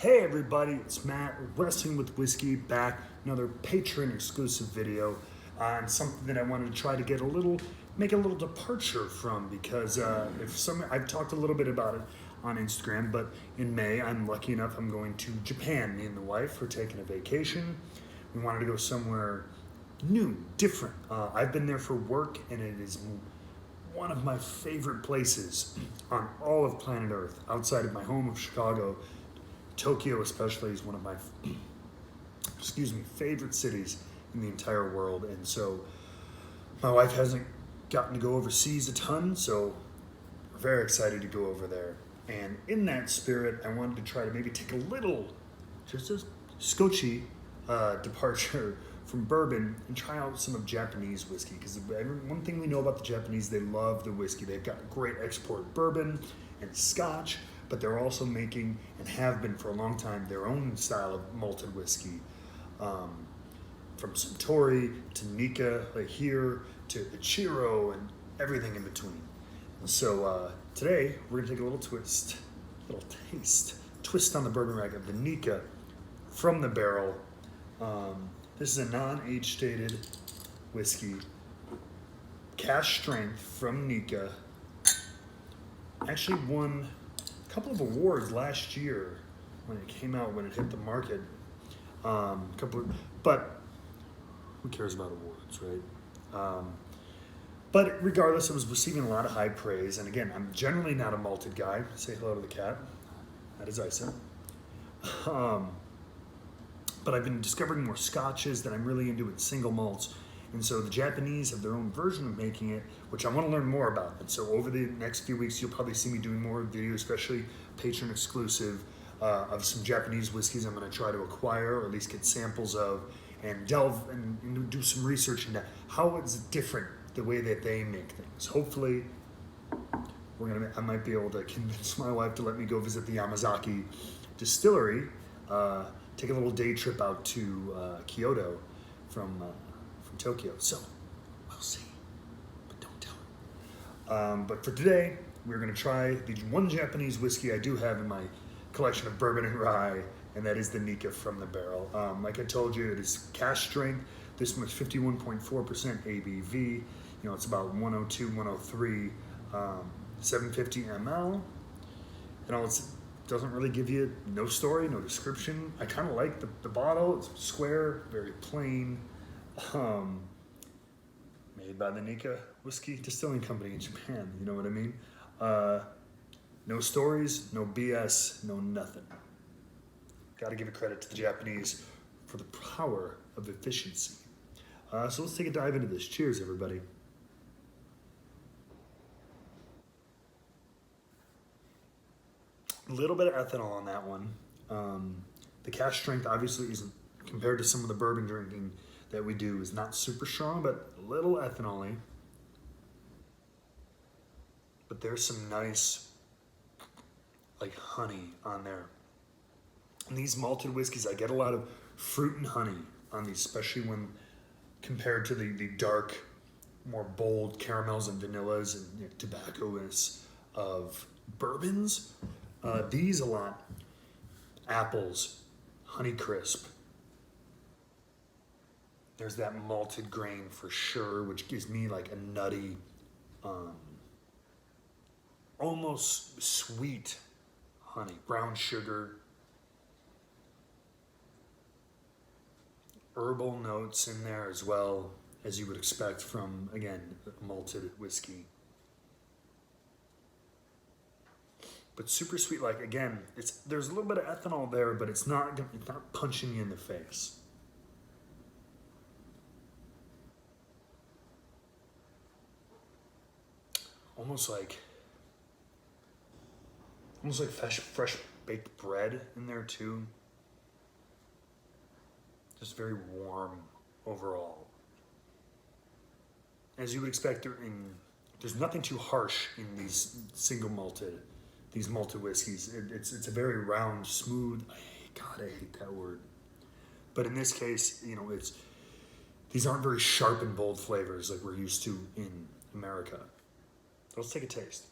Hey everybody, it's Matt, Wrestling with Whiskey, back, another Patreon exclusive video on something that I wanted to try to make a little departure from, because I've talked a little bit about it on Instagram, but in May, I'm lucky enough, I'm going to Japan. Me and the wife are taking a vacation. We wanted to go somewhere new, different. I've been there for work, and it is one of my favorite places on all of planet Earth, outside of my home of Chicago. Tokyo especially is one of my favorite cities in the entire world. And so my wife hasn't gotten to go overseas a ton, so we're very excited to go over there. And in that spirit, I wanted to try to maybe take a little, just a scotchy departure from bourbon and try out some of Japanese whiskey. Because one thing we know about the Japanese, they love the whiskey. They've got great export bourbon and scotch, but they're also making, and have been for a long time, their own style of malted whiskey. From Suntory to Nikka, like here, to Ichiro, and everything in between. And so today, we're gonna take a little twist on the bourbon rack of the Nikka From The Barrel. This is a non-age stated whiskey, cask strength from Nikka. Actually won a couple of awards last year when it came out, when it hit the market. But who cares about awards, right? But regardless, it was receiving a lot of high praise. And again, I'm generally not a malted guy. Say hello to the cat. That is Isa. But I've been discovering more scotches that I'm really into, in single malts. And so the Japanese have their own version of making it, which I want to learn more about. And so over the next few weeks, you'll probably see me doing more videos, especially Patreon exclusive, of some Japanese whiskeys I'm going to try to acquire, or at least get samples of, and delve and do some research into how it's different the way that they make things. Hopefully, I might be able to convince my wife to let me go visit the Yamazaki distillery, take a little day trip out to Kyoto from Tokyo. So we'll see, but don't tell her. But for today, we're going to try the one Japanese whiskey I do have in my collection of bourbon and rye, and that is the Nikka From The Barrel. Like I told you, it is cask strength. This one is 51.4% ABV. You know, it's about 102, 103, 750 ml. You know, it doesn't really give you no story, no description. I kind of like the bottle. It's square, very plain. Made by the Nikka Whiskey Distilling Company in Japan. You know what I mean? No stories, no BS, no nothing. Got to give it credit to the Japanese for the power of efficiency. So let's take a dive into this. Cheers, everybody. A little bit of ethanol on that one. The cask strength obviously isn't, compared to some of the bourbon drinking that we do, is not super strong, but a little ethanol-y. But there's some nice, like, honey on there. And these malted whiskeys, I get a lot of fruit and honey on these, especially when compared to the dark, more bold caramels and vanillas and tobacco-ness of bourbons. These a lot, apples, honey crisp. There's that malted grain for sure, which gives me like a nutty, almost sweet honey, brown sugar, herbal notes in there as well, as you would expect from, again, malted whiskey. But super sweet, like, again, there's a little bit of ethanol there, but it's not punching you in the face. Almost like fresh baked bread in there too. Just very warm overall. As you would expect, there's nothing too harsh in these these malted whiskeys. It's a very round, smooth. I hate that word. But in this case, you know, these aren't very sharp and bold flavors like we're used to in America. Let's take a taste.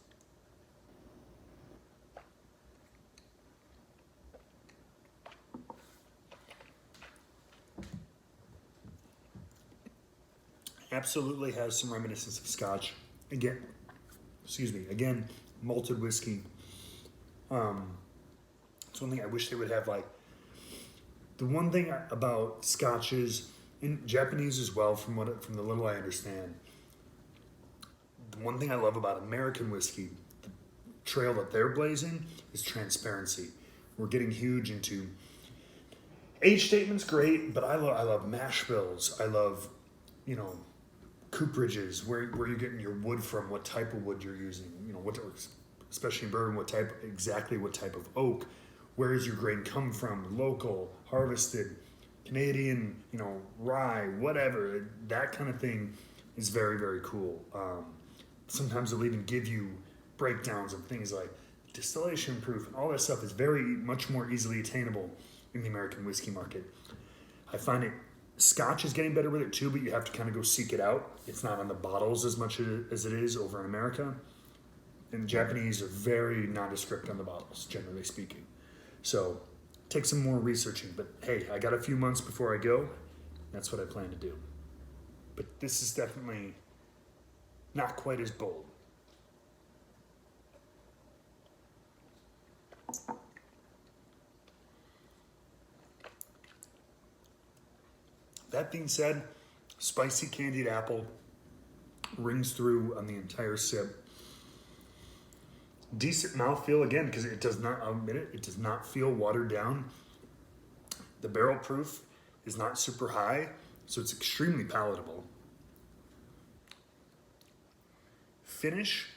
Absolutely has some reminiscence of Scotch. Again, excuse me, again, malted whiskey. It's one thing I wish they would have, like, the one thing about Scotches, in Japanese as well, from the little I understand, the one thing I love about American whiskey, the trail that they're blazing, is transparency. We're getting huge into age statements, great, but I love mash bills. I love, you know, cooperages, where you're getting your wood from, what type of wood you're using, you know, what, especially in bourbon, exactly what type of oak, where does your grain come from, local, harvested, Canadian, you know, rye, whatever, that kind of thing is very, very cool. Sometimes they'll even give you breakdowns of things like distillation proof, and all that stuff is very much more easily attainable in the American whiskey market. I find it, Scotch is getting better with it too, but you have to kind of go seek it out. It's not on the bottles as much as it is over in America. And Japanese are very nondescript on the bottles, generally speaking. So take some more researching, but hey, I got a few months before I go. That's what I plan to do. But this is definitely not quite as bold. That being said, spicy candied apple rings through on the entire sip. Decent mouthfeel again, because it does not, I'll admit it, it does not feel watered down. The barrel proof is not super high, so it's extremely palatable. Finish,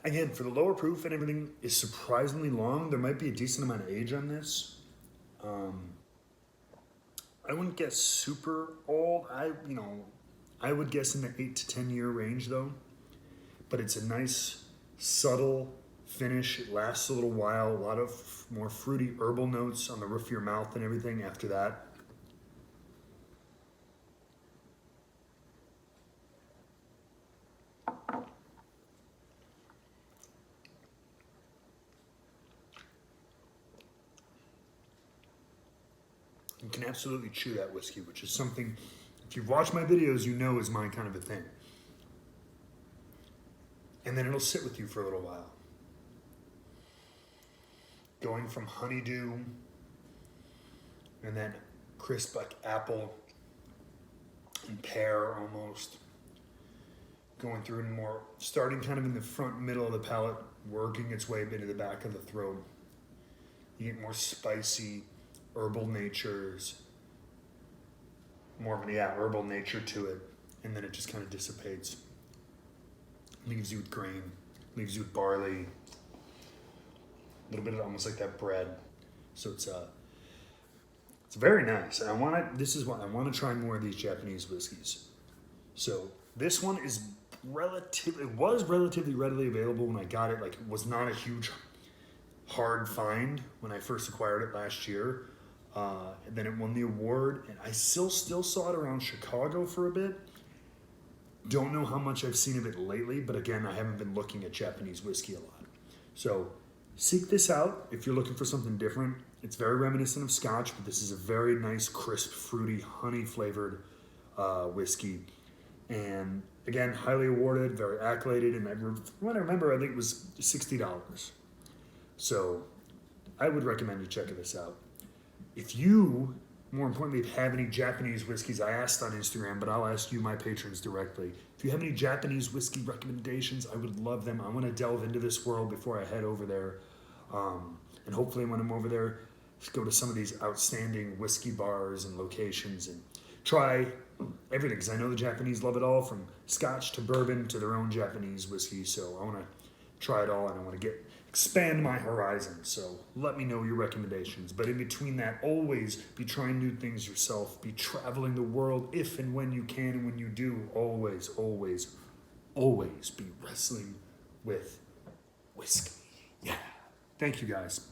again, for the lower proof and everything, is surprisingly long. There might be a decent amount of age on this. I wouldn't guess super old. I would guess in the 8 to 10 year range though. But it's a nice, subtle finish. It lasts a little while. A lot of more fruity herbal notes on the roof of your mouth and everything after that. You can absolutely chew that whiskey, which is something, if you've watched my videos, you know is my kind of a thing. And then it'll sit with you for a little while. Going from honeydew, and then crisp like apple and pear almost. Going through and more, starting kind of in the front middle of the palate, working its way into the back of the throat. You get more spicy, herbal natures, more of herbal nature to it, and then it just kind of dissipates. Leaves you with grain, leaves you with barley, a little bit of almost like that bread. So it's very nice. And this is why I want to try more of these Japanese whiskeys. So this one is was relatively readily available when I got it. Like, it was not a huge hard find when I first acquired it last year. And then it won the award, and I still saw it around Chicago for a bit. Don't know how much I've seen of it lately, but again, I haven't been looking at Japanese whiskey a lot. So seek this out if you're looking for something different. It's very reminiscent of Scotch, but this is a very nice, crisp, fruity, honey-flavored whiskey. And again, highly awarded, very accoladed, and when I remember, I think it was $60. So I would recommend you checking this out. If you, more importantly, have any Japanese whiskeys, I asked on Instagram, but I'll ask you, my patrons, directly. If you have any Japanese whiskey recommendations, I would love them. I want to delve into this world before I head over there. And hopefully when I'm over there, just go to some of these outstanding whiskey bars and locations and try everything, because I know the Japanese love it all, from Scotch to bourbon to their own Japanese whiskey. So I want to try it all, and I want to expand my horizons. So let me know your recommendations. But in between that, always be trying new things yourself. Be traveling the world if and when you can, and when you do, always, always, always be wrestling with whiskey. Yeah. Thank you, guys.